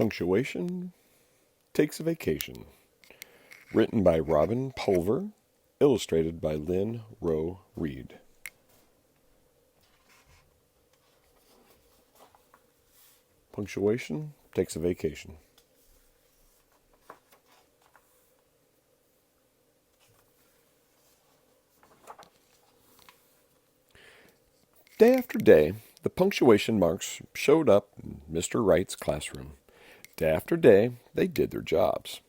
Punctuation takes a vacation. Written by Robin Pulver. Illustrated by Lynn Rowe Reed. Punctuation takes a vacation. Day after day, the punctuation marks showed up in Mr. Wright's classroom. Day after day, they did their jobs.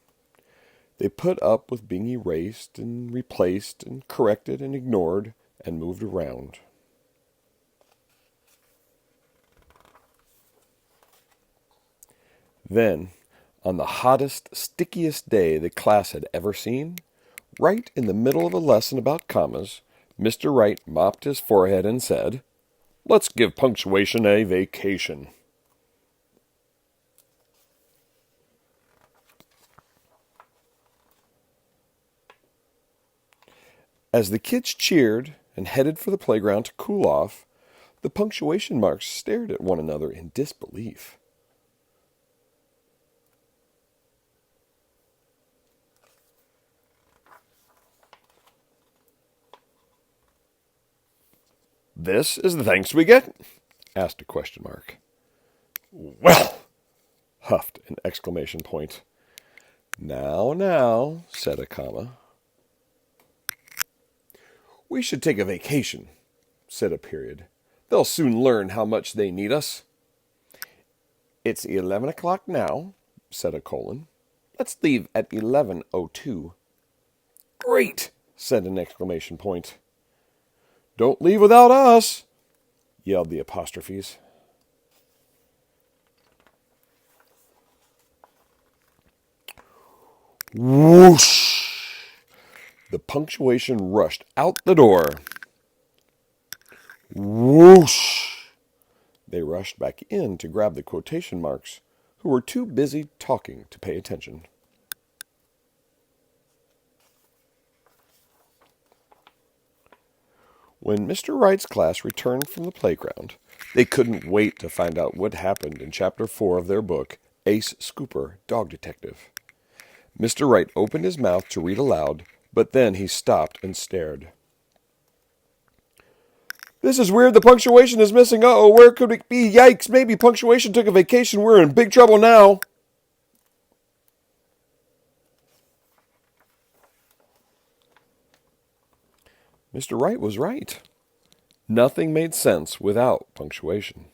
They put up with being erased and replaced and corrected and ignored and moved around. Then, on the hottest, stickiest day the class had ever seen, right in the middle of a lesson about commas, Mr. Wright mopped his forehead and said, "Let's give punctuation a vacation." As the kids cheered and headed for the playground to cool off, the punctuation marks stared at one another in disbelief. "This is the thanks we get?" asked a question mark. "Well," huffed an exclamation point. Now, said a comma. "We should take a vacation," said a period. "They'll soon learn how much they need us." "It's 11 o'clock now," said a colon. "Let's leave at 11:02. "Great," said an exclamation point. "Don't leave without us," yelled the apostrophes. Whoosh! The punctuation rushed out the door. Whoosh! They rushed back in to grab the quotation marks, who were too busy talking to pay attention. When Mr. Wright's class returned from the playground, they couldn't wait to find out what happened in Chapter 4 of their book, Ace Scooper, Dog Detective. Mr. Wright opened his mouth to read aloud, but then he stopped and stared. "This is weird. The punctuation is missing. Uh-oh, where could it be? Yikes, maybe punctuation took a vacation. We're in big trouble now." Mr. Wright was right. Nothing made sense without punctuation.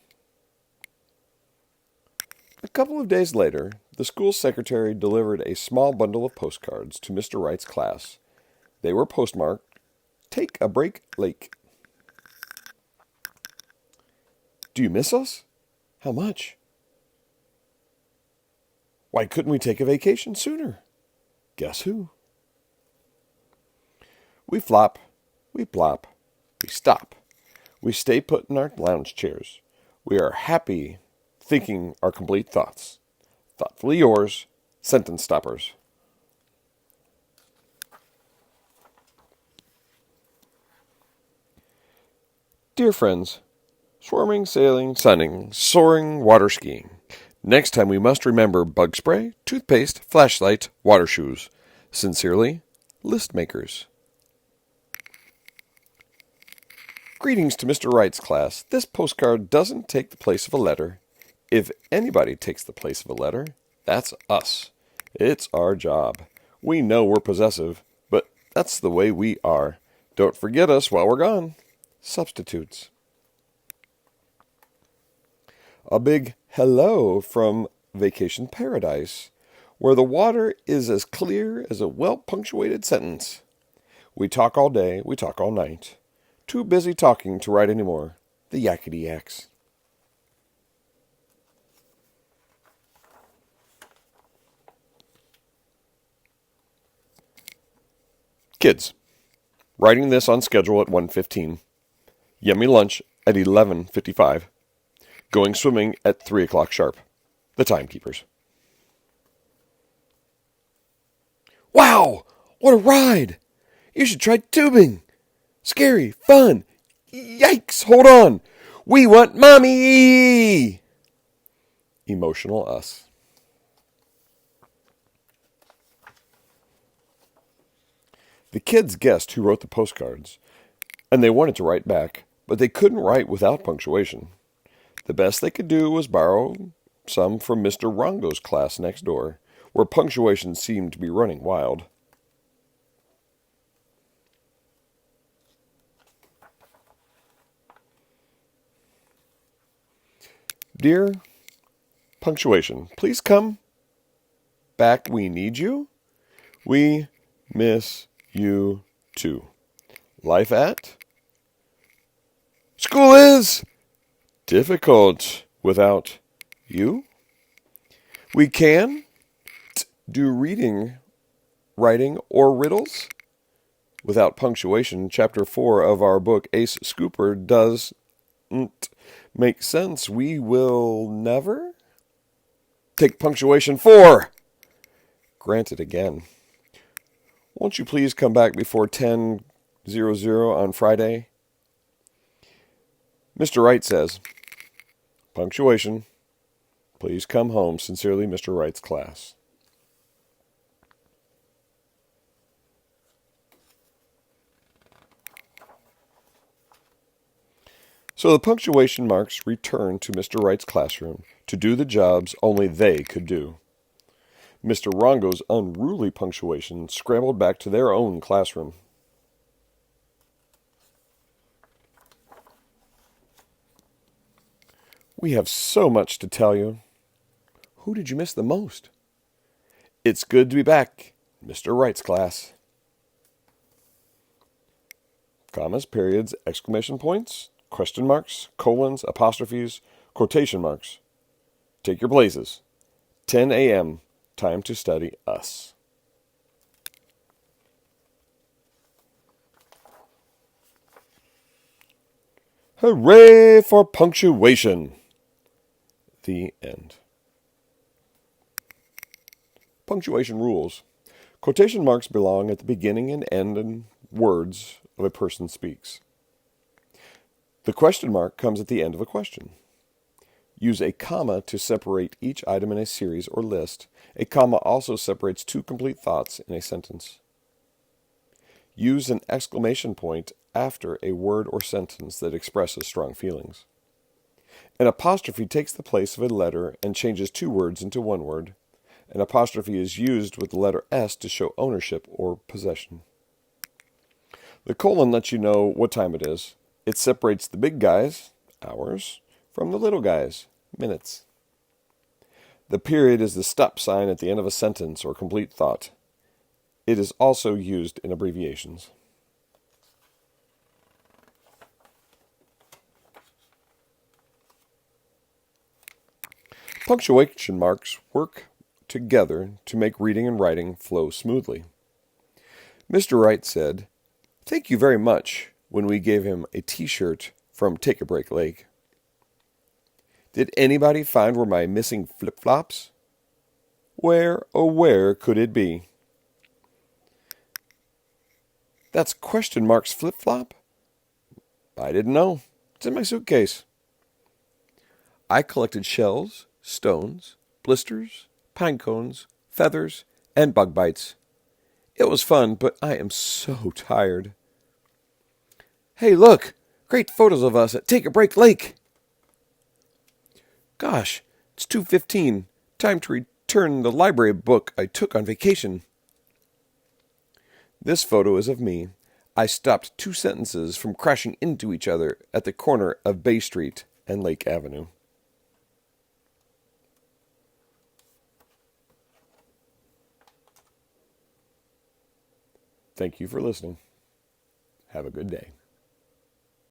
A couple of days later, the school secretary delivered a small bundle of postcards to Mr. Wright's class. They were postmarked, "Take a break, Lake." "Do you miss us? How much?" "Why couldn't we take a vacation sooner?" "Guess who?" We flop, we plop, we stop. We stay put in our lounge chairs. We are happy thinking our complete thoughts. Thoughtfully yours, Sentence Stoppers. Dear friends, swarming, sailing, sunning, soaring, water skiing. Next time we must remember bug spray, toothpaste, flashlight, water shoes. Sincerely, List Makers. Greetings to Mr. Wright's class. This postcard doesn't take the place of a letter. If anybody takes the place of a letter, that's us. It's our job. We know we're possessive, but that's the way we are. Don't forget us while we're gone. Substitutes. A big hello from Vacation Paradise, where the water is as clear as a well-punctuated sentence. We talk all day, we talk all night. Too busy talking to write anymore. The Yakety Yaks. Kids, writing this on schedule at 1:15. Yummy lunch at 11:55. Going swimming at 3 o'clock sharp. The timekeepers. Wow! What a ride! You should try tubing! Scary, fun! Yikes! Hold on! We want Mommy! Emotional us. The kids guessed who wrote the postcards, and they wanted to write back, but they couldn't write without punctuation. The best they could do was borrow some from Mr. Rongo's class next door, where punctuation seemed to be running wild. Dear Punctuation, please come back. We need you. We miss you too. Life at school is difficult without you. We can't do reading, writing, or riddles. Without punctuation, chapter 4 of our book Ace Scooper doesn't make sense. We will never take punctuation 4. Granted again. Won't you please come back before 10:00 on Friday? Mr. Wright says, punctuation, please come home. Sincerely, Mr. Wright's class. So the punctuation marks returned to Mr. Wright's classroom to do the jobs only they could do. Mr. Rongo's unruly punctuation scrambled back to their own classroom. We have so much to tell you. Who did you miss the most? It's good to be back, Mr. Wright's class. Commas, periods, exclamation points, question marks, colons, apostrophes, quotation marks. Take your places. 10 a.m., time to study us. Hooray for punctuation! The end. Punctuation rules. Quotation marks belong at the beginning and end in words of a person speaks. The question mark comes at the end of a question. Use a comma to separate each item in a series or list. A comma also separates two complete thoughts in a sentence. Use an exclamation point after a word or sentence that expresses strong feelings. An apostrophe takes the place of a letter and changes two words into one word. An apostrophe is used with the letter S to show ownership or possession. The colon lets you know what time it is. It separates the big guys, hours, from the little guys, minutes. The period is the stop sign at the end of a sentence or complete thought. It is also used in abbreviations. Punctuation marks work together to make reading and writing flow smoothly. Mr. Wright said, "Thank you very much," when we gave him a t-shirt from Take a Break Lake. Did anybody find where my missing flip-flops? Where, oh where could it be? That's question mark's flip-flop? I didn't know. It's in my suitcase. I collected shells, stones, blisters, pine cones, feathers, and bug bites. It was fun, but I am so tired. Hey, look! Great photos of us at Take a Break Lake! Gosh, it's 2:15. Time to return the library book I took on vacation. This photo is of me. I stopped 2 sentences from crashing into each other at the corner of Bay Street and Lake Avenue. Thank you for listening. Have a good day.